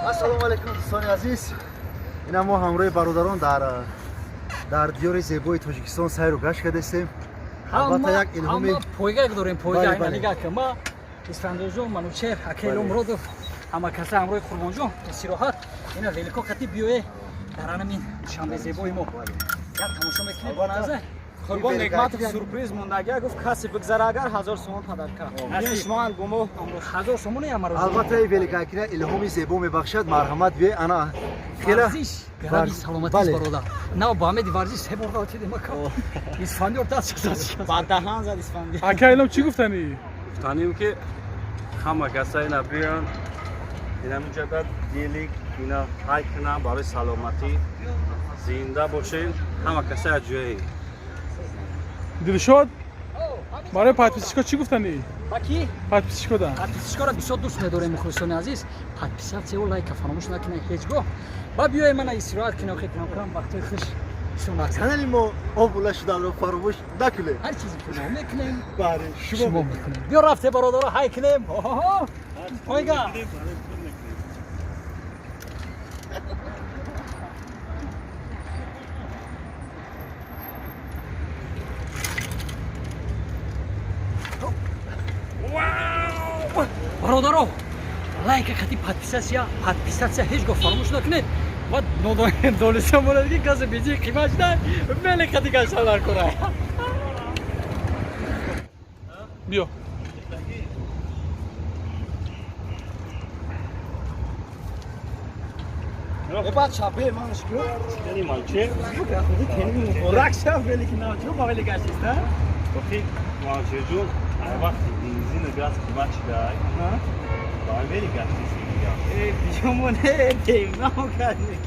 ассалому алайкум дӯстони азиз. Ина мо ҳамроҳи бародарон дар диёри зебои Тоҷикистон сайру гашт кардастем. Албатта як илҳоми пойгак дорем, пойгак нигах ма Исфандозон Манучер Акел Умродов ҳама каса ҳамроҳи Қурбонҷон истироҳат ина велико хати биёе дар анамин шанбе зебои мо як тамошо мекунем бо назар. Қурбон Нигматов сюрприз мондагия гуфт касе бигзара агар 1000 сомон падарка. Мешман бумо 1000 сомон я маро. албатта великакина илҳоми зебо мебахшад. марҳамат бие ана хела варзиш гараби саломатист бародар. На ба ҳамеди варзиш се бор додем мака. Исфандиёр даст шад. ба даҳан зад исфанди. Акайлам чӣ гуфтани? Гуфтанем ки ҳама каса ина биён, ина муҷаддад делик ина ҳай кунам барои саломатӣ, зинда бошем, ҳама каса аз ҷое. Дилшод барои подписчика чӣ гуфтани? Ба ки? Подписчикода. Подписчикора бисёр дӯст медорем мухлисони азиз. Подписатсия лайка фаромӯш накунед ҳеҷ гоҳ. Ба биёем мана истироҳат кино хитнам кунам вақтои хуш. канали мо обула шударо фаромӯш накунед. ҳар чизи кино мекунем. Бале, шумо мекунем. биё рафте бародаро ҳай кунем. пойга бародаро лайка хати подписатсия ҳеҷ гоҳ фаромӯш накунед. ва нодонем дониса монад ки касе биҷи қимат шуда мели хати гашалар кунад. биё Баъд шабе манш ку. Яни манче? Худи тени муборак шав вели ки навчо ба вели гашист, а? Окей, манчеҷон, ай вақти бензин газ қимат шудай. Ба вели гашист. Е, биёмоне дем, намокадем.